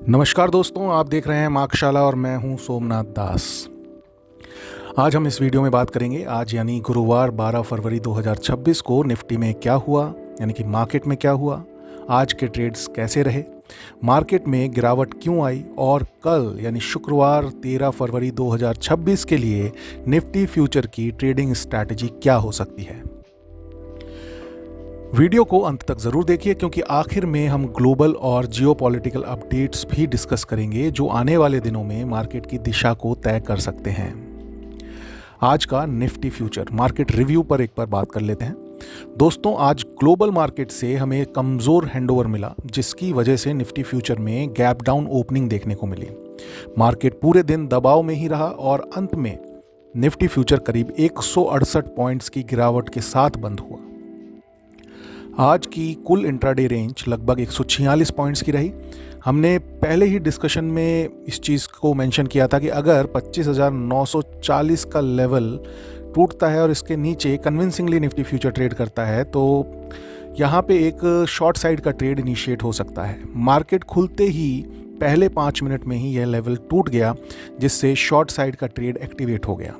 नमस्कार दोस्तों, आप देख रहे हैं मार्कशाला और मैं हूं सोमनाथ दास। आज हम इस वीडियो में बात करेंगे आज यानी गुरुवार 12 फरवरी 2026 को निफ्टी में क्या हुआ, यानी कि मार्केट में क्या हुआ, आज के ट्रेड्स कैसे रहे, मार्केट में गिरावट क्यों आई और कल यानी शुक्रवार 13 फरवरी 2026 के लिए निफ्टी फ्यूचर की ट्रेडिंग स्ट्रैटेजी क्या हो सकती है। वीडियो को अंत तक ज़रूर देखिए क्योंकि आखिर में हम ग्लोबल और जियोपॉलिटिकल अपडेट्स भी डिस्कस करेंगे जो आने वाले दिनों में मार्केट की दिशा को तय कर सकते हैं। आज का निफ्टी फ्यूचर मार्केट रिव्यू पर एक बार बात कर लेते हैं। दोस्तों, आज ग्लोबल मार्केट से हमें कमज़ोर हैंडओवर मिला जिसकी वजह से निफ्टी फ्यूचर में गैप डाउन ओपनिंग देखने को मिली। मार्केट पूरे दिन दबाव में ही रहा और अंत में निफ्टी फ्यूचर करीब 168 पॉइंट्स की गिरावट के साथ बंद हुआ। आज की कुल इंट्राडे रेंज लगभग 146 पॉइंट्स की रही। हमने पहले ही डिस्कशन में इस चीज़ को मेंशन किया था कि अगर 25,940 का लेवल टूटता है और इसके नीचे कन्विंसिंगली निफ्टी फ्यूचर ट्रेड करता है तो यहाँ पे एक शॉर्ट साइड का ट्रेड इनिशिएट हो सकता है। मार्केट खुलते ही पहले 5 मिनट में ही यह लेवल टूट गया जिससे शॉर्ट साइड का ट्रेड एक्टिवेट हो गया।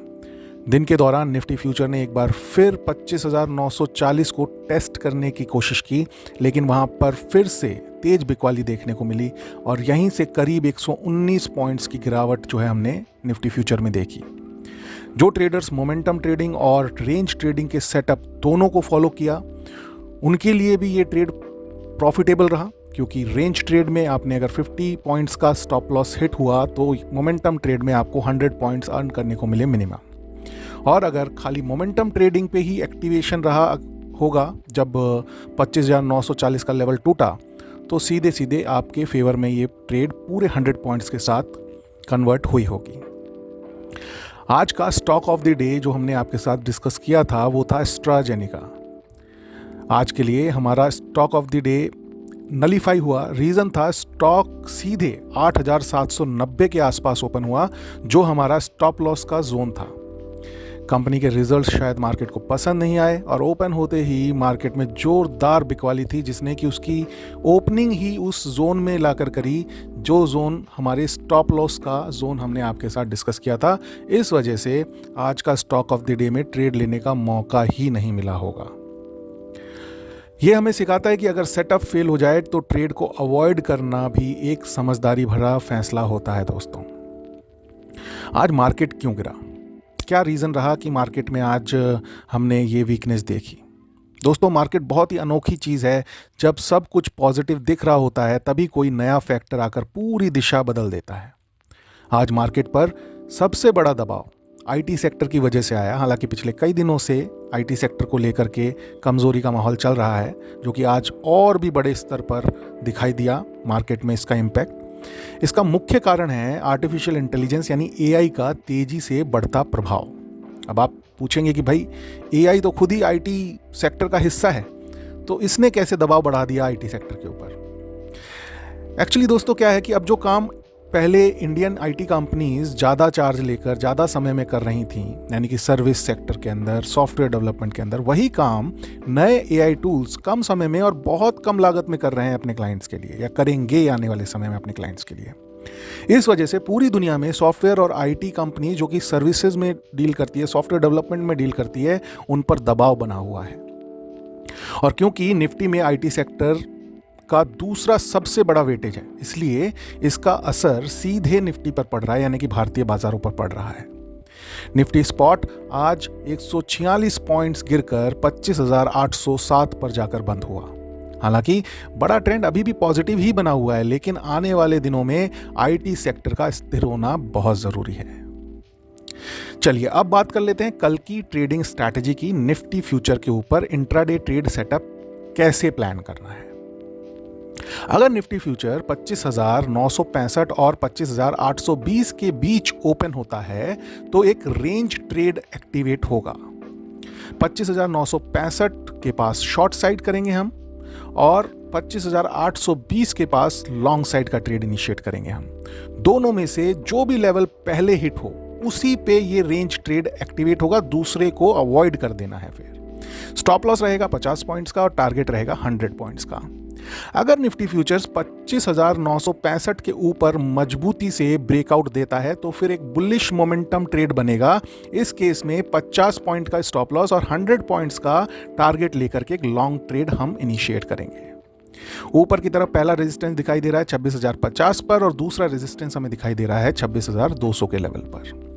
दिन के दौरान निफ्टी फ्यूचर ने एक बार फिर 25,940 को टेस्ट करने की कोशिश की, लेकिन वहां पर फिर से तेज बिकवाली देखने को मिली और यहीं से करीब 119 पॉइंट्स की गिरावट जो है हमने निफ्टी फ्यूचर में देखी। जो ट्रेडर्स मोमेंटम ट्रेडिंग और रेंज ट्रेडिंग के सेटअप दोनों को फॉलो किया उनके लिए भी ये ट्रेड प्रॉफिटेबल रहा, क्योंकि रेंज ट्रेड में आपने अगर 50 पॉइंट्स का स्टॉप लॉस हिट हुआ तो मोमेंटम ट्रेड में आपको 100 पॉइंट्स अर्न करने को मिले मिनिमम। और अगर खाली मोमेंटम ट्रेडिंग पे ही एक्टिवेशन रहा होगा जब 25,940 का लेवल टूटा तो सीधे सीधे आपके फेवर में ये ट्रेड पूरे 100 पॉइंट्स के साथ कन्वर्ट हुई होगी। आज का स्टॉक ऑफ द डे जो हमने आपके साथ डिस्कस किया था वो था एस्ट्राजेनेका। आज के लिए हमारा stock of the day nullify हुआ। रीज़न था स्टॉक सीधे 8,790 के आसपास ओपन हुआ जो हमारा स्टॉप लॉस का जोन था। कंपनी के रिजल्ट्स शायद मार्केट को पसंद नहीं आए और ओपन होते ही मार्केट में जोरदार बिकवाली थी जिसने कि उसकी ओपनिंग ही उस जोन में लाकर करी जो जोन हमारे स्टॉप लॉस का जोन हमने आपके साथ डिस्कस किया था। इस वजह से आज का स्टॉक ऑफ द डे में ट्रेड लेने का मौका ही नहीं मिला होगा। यह हमें सिखाता है कि अगर सेटअप फेल हो जाए तो ट्रेड को अवॉइड करना भी एक समझदारी भरा फैसला होता है। दोस्तों, आज मार्केट क्यों गिरा, क्या रीज़न रहा कि मार्केट में आज हमने ये वीकनेस देखी। दोस्तों, मार्केट बहुत ही अनोखी चीज़ है। जब सब कुछ पॉजिटिव दिख रहा होता है तभी कोई नया फैक्टर आकर पूरी दिशा बदल देता है। आज मार्केट पर सबसे बड़ा दबाव आईटी सेक्टर की वजह से आया। हालांकि पिछले कई दिनों से आईटी सेक्टर को लेकर के कमज़ोरी का माहौल चल रहा है जो कि आज और भी बड़े स्तर पर दिखाई दिया मार्केट में इसका इम्पैक्ट। इसका मुख्य कारण है आर्टिफिशियल इंटेलिजेंस यानी एआई का तेजी से बढ़ता प्रभाव। अब आप पूछेंगे कि भाई एआई तो खुद ही आईटी सेक्टर का हिस्सा है तो इसने कैसे दबाव बढ़ा दिया आईटी सेक्टर के ऊपर। एक्चुअली दोस्तों क्या है कि अब जो काम पहले इंडियन आईटी कंपनीज ज़्यादा चार्ज लेकर ज़्यादा समय में कर रही थी, यानी कि सर्विस सेक्टर के अंदर सॉफ्टवेयर डेवलपमेंट के अंदर, वही काम नए एआई टूल्स कम समय में और बहुत कम लागत में कर रहे हैं अपने क्लाइंट्स के लिए, या करेंगे आने वाले समय में अपने क्लाइंट्स के लिए। इस वजह से पूरी दुनिया में सॉफ्टवेयर और आईटी कंपनी जो कि सर्विसेज में डील करती है, सॉफ्टवेयर डेवलपमेंट में डील करती है, उन पर दबाव बना हुआ है। और क्योंकि निफ्टी में आईटी सेक्टर का दूसरा सबसे बड़ा वेटेज है इसलिए इसका असर सीधे निफ्टी पर पड़ रहा है, यानी कि भारतीय बाजारों पर पड़ रहा है। निफ्टी स्पॉट आज 146 पॉइंट्स गिरकर 25,807 पर जाकर बंद हुआ। हालांकि बड़ा ट्रेंड अभी भी पॉजिटिव ही बना हुआ है, लेकिन आने वाले दिनों में आईटी सेक्टर का स्थिर होना बहुत ज़रूरी है। चलिए अब बात कर लेते हैं कल की ट्रेडिंग स्ट्रैटेजी की। निफ्टी फ्यूचर के ऊपर इंट्राडे ट्रेड सेटअप कैसे प्लान करना है। अगर निफ्टी फ्यूचर 25,965 और 25,820 के बीच ओपन होता है तो एक रेंज ट्रेड एक्टिवेट होगा। 25,965 के पास शॉर्ट साइड करेंगे हम और 25,820 के पास लॉन्ग साइड का ट्रेड इनिशिएट करेंगे हम। दोनों में से जो भी लेवल पहले हिट हो उसी पे ये रेंज ट्रेड एक्टिवेट होगा, दूसरे को अवॉइड कर देना है। फिर स्टॉप लॉस रहेगा 50 पॉइंट्स का और टारगेट रहेगा 100 पॉइंट्स का। अगर निफ्टी फ्यूचर्स 25,965 के ऊपर मजबूती से ब्रेकआउट देता है तो फिर एक बुलिश मोमेंटम ट्रेड बनेगा। इस केस में 50 पॉइंट का स्टॉप लॉस और 100 पॉइंट्स का टारगेट लेकर के एक लॉन्ग ट्रेड हम इनिशिएट करेंगे। ऊपर की तरफ पहला रेजिस्टेंस दिखाई दे रहा है 26,050 पर और दूसरा रेजिस्टेंस हमें दिखाई दे रहा है 26,200 के लेवल पर।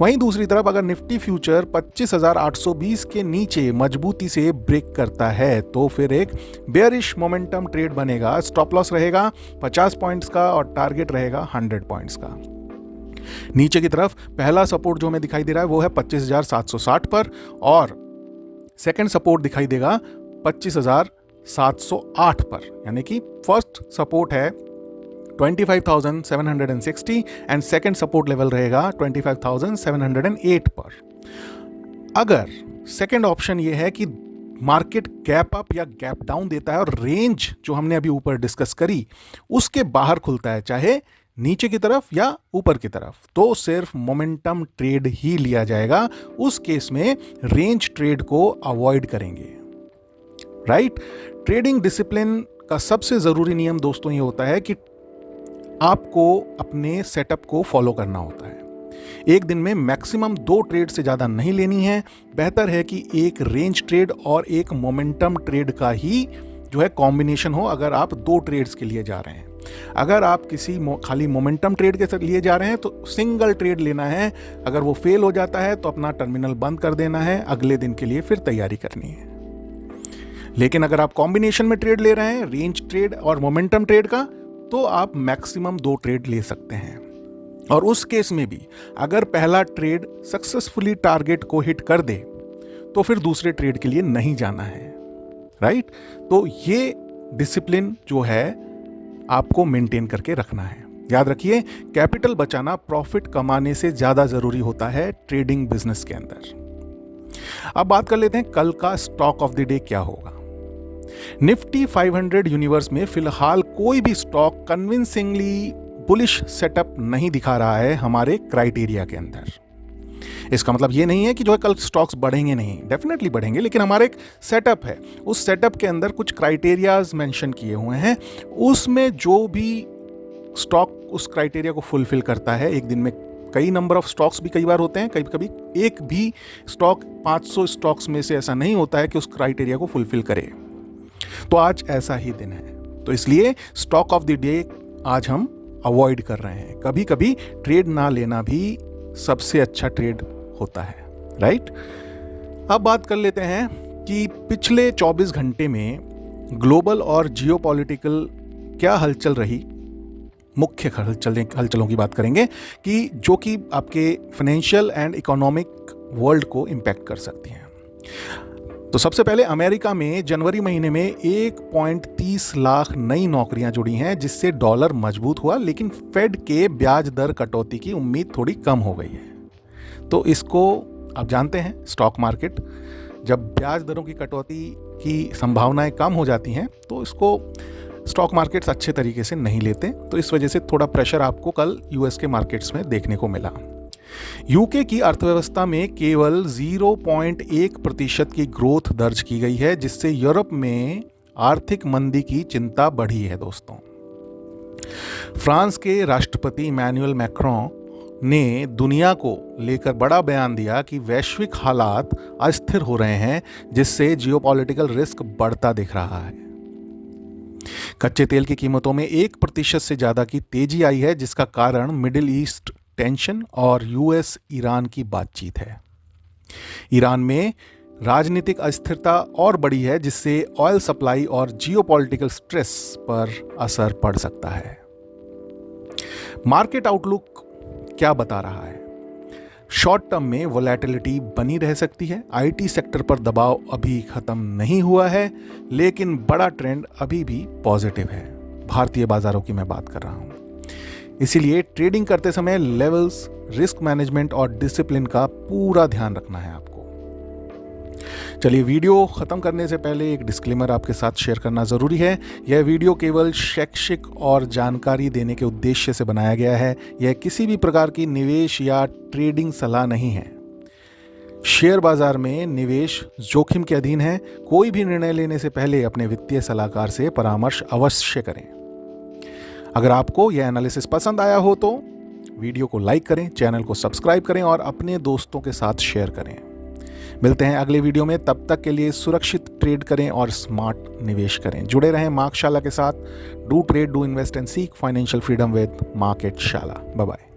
वहीं दूसरी तरफ अगर निफ्टी फ्यूचर 25,820 के नीचे मजबूती से ब्रेक करता है तो फिर एक बेयरिश मोमेंटम ट्रेड बनेगा। स्टॉप लॉस रहेगा 50 पॉइंट्स का और टारगेट रहेगा 100 पॉइंट्स का। नीचे की तरफ पहला सपोर्ट जो हमें दिखाई दे रहा है वो है 25,760 पर और सेकंड सपोर्ट दिखाई देगा 25,708 पर, यानी कि फर्स्ट सपोर्ट है 25,760 एंड सेकेंड सपोर्ट लेवल रहेगा 25,708 पर। अगर सेकेंड ऑप्शन ये है कि मार्केट गैप अप या गैप डाउन देता है और रेंज जो हमने अभी ऊपर डिस्कस करी उसके बाहर खुलता है, चाहे नीचे की तरफ या ऊपर की तरफ, तो सिर्फ मोमेंटम ट्रेड ही लिया जाएगा। उस केस में रेंज ट्रेड को अवॉइड करेंगे। राइट? ट्रेडिंग डिसिप्लिन का सबसे जरूरी नियम दोस्तों ये होता है कि आपको अपने सेटअप को फॉलो करना होता है। एक दिन में मैक्सिमम 2 ट्रेड से ज़्यादा नहीं लेनी है। बेहतर है कि एक रेंज ट्रेड और एक मोमेंटम ट्रेड का ही जो है कॉम्बिनेशन हो अगर आप 2 ट्रेड्स के लिए जा रहे हैं। अगर आप किसी खाली मोमेंटम ट्रेड के लिए जा रहे हैं तो सिंगल ट्रेड लेना है। अगर वो फेल हो जाता है तो अपना टर्मिनल बंद कर देना है, अगले दिन के लिए फिर तैयारी करनी है। लेकिन अगर आप कॉम्बिनेशन में ट्रेड ले रहे हैं, रेंज ट्रेड और मोमेंटम ट्रेड का, तो आप मैक्सिमम 2 ट्रेड ले सकते हैं। और उस केस में भी अगर पहला ट्रेड सक्सेसफुली टारगेट को हिट कर दे तो फिर दूसरे ट्रेड के लिए नहीं जाना है। राइट? तो ये डिसिप्लिन जो है आपको मेंटेन करके रखना है। याद रखिए, कैपिटल बचाना प्रॉफिट कमाने से ज्यादा जरूरी होता है ट्रेडिंग बिजनेस के अंदर। अब बात कर लेते हैं कल का स्टॉक ऑफ द डे क्या होगा। निफ्टी 500 यूनिवर्स में फिलहाल कोई भी स्टॉक कन्विंसिंगली बुलिश सेटअप नहीं दिखा रहा है हमारे क्राइटेरिया के अंदर। इसका मतलब ये नहीं है कि जो है कल स्टॉक्स बढ़ेंगे नहीं, डेफिनेटली बढ़ेंगे, लेकिन हमारे एक सेटअप है, उस सेटअप के अंदर कुछ क्राइटेरियाज मेंशन किए हुए हैं। उसमें जो भी स्टॉक उस क्राइटेरिया को फुलफिल करता है, एक दिन में कई नंबर ऑफ स्टॉक्स भी कई बार होते हैं, कभी कभी एक भी स्टॉक 500 स्टॉक्स में से ऐसा नहीं होता है कि उस क्राइटेरिया को फुलफिल करे। तो आज ऐसा ही दिन है, तो इसलिए स्टॉक ऑफ द डे आज हम अवॉइड कर रहे हैं। कभी कभी ट्रेड ना लेना भी सबसे अच्छा ट्रेड होता है। राइट? अब बात कर लेते हैं कि पिछले 24 घंटे में ग्लोबल और जियोपॉलिटिकल क्या हलचल रही। मुख्य हलचलों की बात करेंगे कि जो कि आपके फाइनेंशियल एंड इकोनॉमिक वर्ल्ड को इम्पैक्ट कर सकती हैं। तो सबसे पहले अमेरिका में जनवरी महीने में 1.30 लाख नई नौकरियां जुड़ी हैं, जिससे डॉलर मजबूत हुआ, लेकिन फेड के ब्याज दर कटौती की उम्मीद थोड़ी कम हो गई है। तो इसको आप जानते हैं, स्टॉक मार्केट जब ब्याज दरों की कटौती की संभावनाएं कम हो जाती हैं तो इसको स्टॉक मार्केट्स अच्छे तरीके से नहीं लेते। तो इस वजह से थोड़ा प्रेशर आपको कल यूएस के मार्केट्स में देखने को मिला। यूके की अर्थव्यवस्था में केवल 0.1% की ग्रोथ दर्ज की गई है, जिससे यूरोप में आर्थिक मंदी की चिंता बढ़ी है। दोस्तों, फ्रांस के राष्ट्रपति इमैनुअल मैक्रों ने दुनिया को लेकर बड़ा बयान दिया कि वैश्विक हालात अस्थिर हो रहे हैं, जिससे जियोपॉलिटिकल रिस्क बढ़ता दिख रहा है। कच्चे तेल की कीमतों में 1% से ज्यादा की तेजी आई है, जिसका कारण मिडिल ईस्ट टेंशन और यूएस ईरान की बातचीत है। ईरान में राजनीतिक अस्थिरता और बढ़ी है, जिससे ऑयल सप्लाई और जियोपॉलिटिकल स्ट्रेस पर असर पड़ सकता है। मार्केट आउटलुक क्या बता रहा है? शॉर्ट टर्म में वोलेटिलिटी बनी रह सकती है। आईटी सेक्टर पर दबाव अभी खत्म नहीं हुआ है, लेकिन बड़ा ट्रेंड अभी भी पॉजिटिव है। भारतीय बाजारों की मैं बात कर रहा हूं। इसीलिए ट्रेडिंग करते समय लेवल्स, रिस्क मैनेजमेंट और डिसिप्लिन का पूरा ध्यान रखना है आपको। चलिए, वीडियो खत्म करने से पहले एक डिस्क्लेमर आपके साथ शेयर करना जरूरी है। यह वीडियो केवल शैक्षिक और जानकारी देने के उद्देश्य से बनाया गया है। यह किसी भी प्रकार की निवेश या ट्रेडिंग सलाह नहीं है। शेयर बाजार में निवेश जोखिम के अधीन है। कोई भी निर्णय लेने से पहले अपने वित्तीय सलाहकार से परामर्श अवश्य करें। अगर आपको यह एनालिसिस पसंद आया हो तो वीडियो को लाइक करें, चैनल को सब्सक्राइब करें और अपने दोस्तों के साथ शेयर करें। मिलते हैं अगले वीडियो में, तब तक के लिए सुरक्षित ट्रेड करें और स्मार्ट निवेश करें। जुड़े रहें मार्क शाला के साथ। Do trade, do invest and seek financial freedom with market Shala. Bye bye.